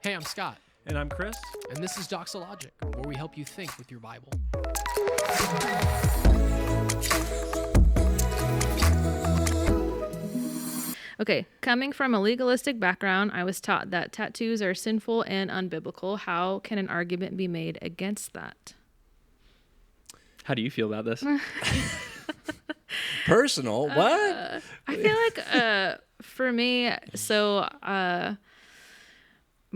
Hey, I'm Scott. And I'm Chris. And this is Doxologic, where we help you think with your Bible. Okay, coming from a legalistic background, I was taught that tattoos are sinful and unbiblical. How can an argument be made against that? How do you feel about this? Personal? What? I feel like for me,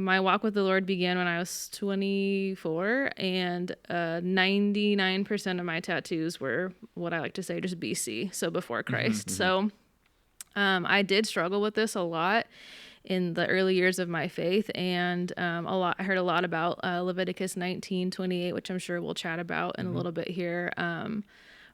my walk with the Lord began when I was 24, and 99% of my tattoos were what I like to say just BC, so before Christ. So I did struggle with this a lot in the early years of my faith, and I heard a lot about Leviticus 19:28, which I'm sure we'll chat about in a little bit here.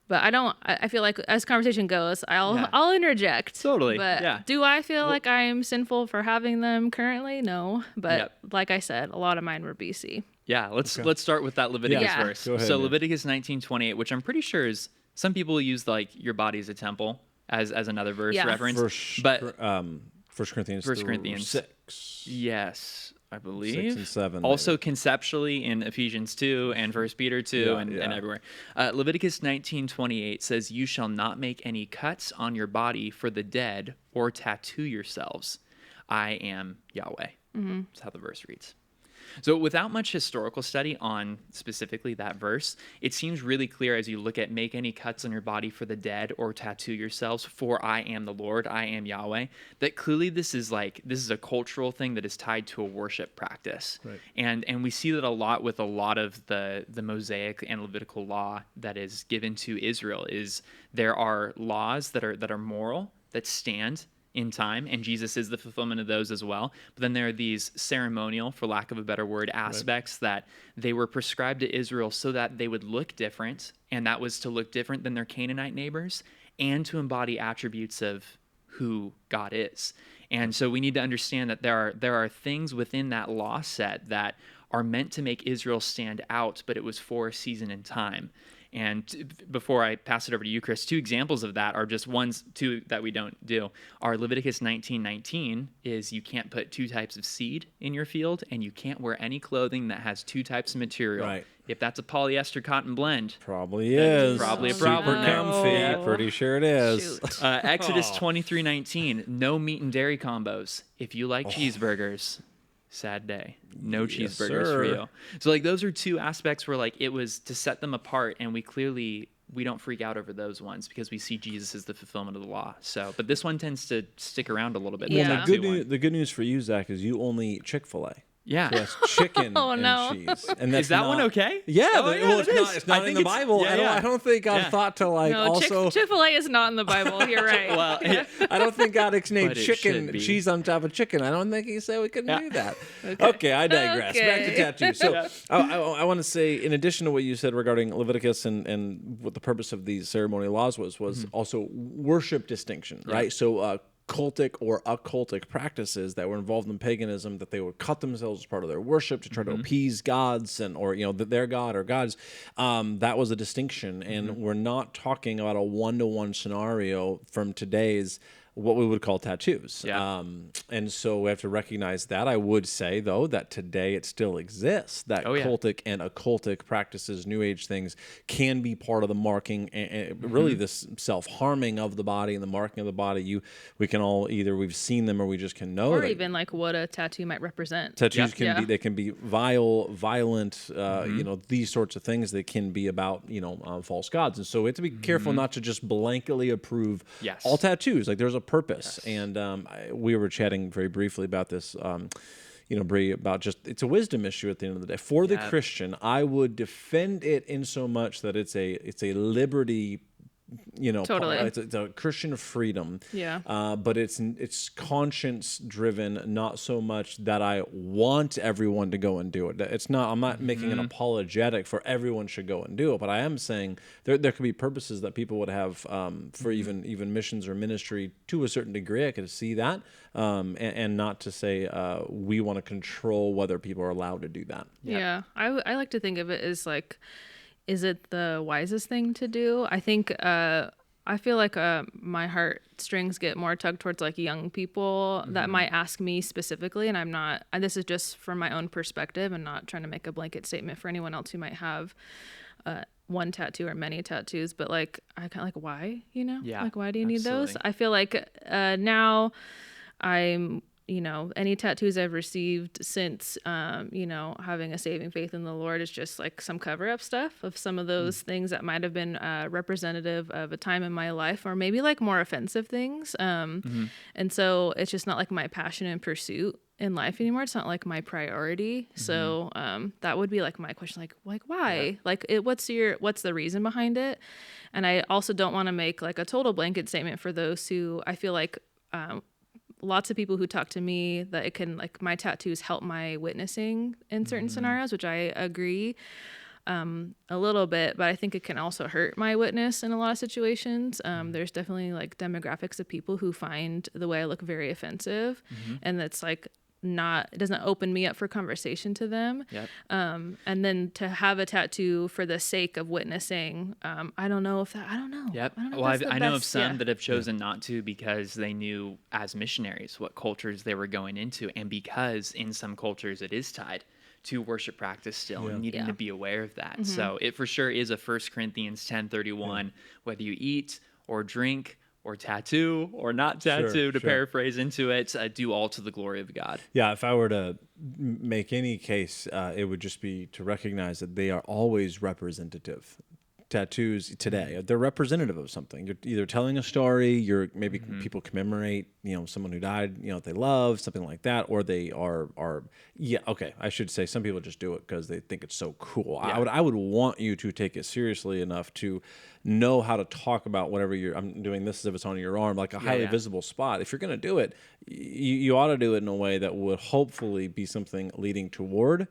But I feel like as conversation goes, I'll interject. Totally. But do I feel like I am sinful for having them currently? No. But like I said, a lot of mine were BC. Yeah, let's start with that Leviticus verse. Go ahead, so man. Leviticus 19:28, which I'm pretty sure is, some people use like your body as a temple as another verse reference. But 1 Corinthians 6. Yes, I believe. 6 and 7. Also maybe. conceptually in Ephesians 2 and 1 Peter 2 and everywhere. Leviticus 19:28 says, "You shall not make any cuts on your body for the dead or tattoo yourselves. I am Yahweh." That's how the verse reads. So without much historical study on specifically that verse, it seems really clear as you look at make any cuts on your body for the dead or tattoo yourselves, for I am the Lord, I am Yahweh, that clearly this is a cultural thing that is tied to a worship practice. Right. And we see that a lot with a lot of the Mosaic and Levitical law that is given to Israel. Is there are laws that are moral, that stand in time, and Jesus is the fulfillment of those as well. But then there are these ceremonial, for lack of a better word, aspects that they were prescribed to Israel so that they would look different, and that was to look different than their Canaanite neighbors, and to embody attributes of who God is. And so we need to understand that there are things within that law set that are meant to make Israel stand out, but it was for a season and time. And before I pass it over to you, Chris, two examples of that are just two that we don't do. Our Leviticus 19:19 is you can't put two types of seed in your field, and you can't wear any clothing that has two types of material. Right. If that's a polyester cotton blend, Probably is. probably a Super problem there. comfy. Yeah. Pretty sure it is. Shoot. Exodus 23:19, no meat and dairy combos. If you like cheeseburgers, sad day. No Yes, cheeseburgers sir. for you. So like those are two aspects where like it was to set them apart, and we don't freak out over those ones because we see Jesus as the fulfillment of the law. So, but this one tends to stick around a little bit. Yeah. Well, the good news for you, Zach, is you only eat Chick-fil-A. Yeah. So that's chicken Oh, and no. cheese. And that's Is that not, one okay? Yeah. Oh, yeah, well, it is. it's not I in think the it's- Bible. yeah, I don't think God Yeah. thought to like No, also. Chick-fil-A is not in the Bible. You're right. Well, I don't think God named But it chicken should be. cheese on top of chicken. I don't think he said we couldn't Yeah. do that. Okay, I digress. Back to Okay. tattoos. So I want to say, in addition to what you said regarding Leviticus and what the purpose of these ceremonial laws was also worship distinction, right? So cultic or occultic practices that were involved in paganism, that they would cut themselves as part of their worship to try to appease gods or their god or gods. That was a distinction, and we're not talking about a one-to-one scenario from today's what we would call tattoos. Yeah. And so we have to recognize that. I would say, though, that today it still exists, that cultic and occultic practices, New Age things, can be part of the marking and really this self-harming of the body and the marking of the body. We can all either we've seen them or we just can know Or that even like what a tattoo might represent. tattoos Yeah. they can be vile, violent, these sorts of things. They can be about, false gods. And so we have to be careful not to just blanketly approve Yes. all tattoos. Like there's a purpose. And we were chatting very briefly about this, Bree, about just it's a wisdom issue at the end of the day. For the Christian, I would defend it in so much that it's a liberty. Totally. It's a Christian freedom. Yeah. But it's conscience driven, not so much that I want everyone to go and do it. It's not. I'm not making an apologetic for everyone should go and do it, but I am saying there could be purposes that people would have for even missions or ministry to a certain degree. I could see that, and not to say we want to control whether people are allowed to do that. Yeah. I like to think of it as like, is it the wisest thing to do? I think I feel like my heartstrings get more tugged towards like young people that might ask me specifically, and I'm not. And this is just from my own perspective, and not trying to make a blanket statement for anyone else who might have one tattoo or many tattoos. But like, I kind of like, why? You know, like why do you need those? I feel like now I'm. Any tattoos I've received since, having a saving faith in the Lord is just like some cover up stuff of some of those things that might have been representative of a time in my life, or maybe like more offensive things. And so it's just not like my passion and pursuit in life anymore. It's not like my priority. So that would be like my question, like why? Yeah. Like what's the reason behind it? And I also don't want to make like a total blanket statement for those who I feel like lots of people who talk to me that it can, like, my tattoos help my witnessing in certain scenarios, which I agree a little bit, but I think it can also hurt my witness in a lot of situations. There's definitely like demographics of people who find the way I look very offensive, and that's like it doesn't open me up for conversation to them. Yep. And then to have a tattoo for the sake of witnessing, I don't know. Yep. I know of some that have chosen not to because they knew as missionaries what cultures they were going into, and because in some cultures it is tied to worship practice still, and needing to be aware of that. So it for sure is a 1 Corinthians 10:31, whether you eat or drink or tattoo or not tattoo, to paraphrase into it, do all to the glory of God. Yeah, if I were to make any case, it would just be to recognize that they are always representative. Tattoos today, they're representative of something. You're either telling a story, maybe people commemorate, someone who died, that they love, something like that, or they are I should say some people just do it because they think it's so cool. Yeah. I would want you to take it seriously enough to know how to talk about whatever I'm doing this as if it's on your arm, like a highly visible spot. If you're going to do it, you ought to do it in a way that would hopefully be something leading toward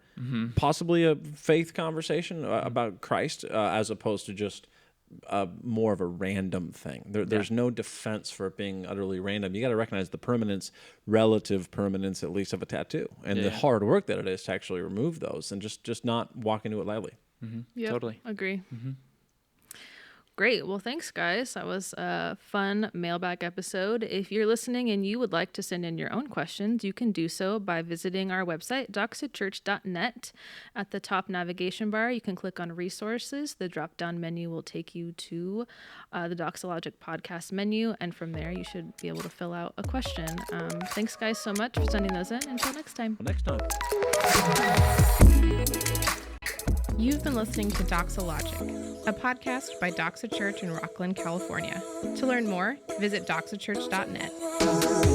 possibly a faith conversation about Christ, as opposed to just more of a random thing. There's no defense for it being utterly random. You got to recognize the relative permanence, at least, of a tattoo, and the hard work that it is to actually remove those, and just not walk into it lightly. Yep, totally agree. Great. Well, thanks, guys. That was a fun mailbag episode. If you're listening and you would like to send in your own questions, you can do so by visiting our website, doxachurch.net. At the top navigation bar, you can click on resources. The drop-down menu will take you to the Doxologic podcast menu, and from there, you should be able to fill out a question. Thanks, guys, so much for sending those in. Until next time. You've been listening to Doxologic, a podcast by Doxa Church in Rockland, California. To learn more, visit doxachurch.net.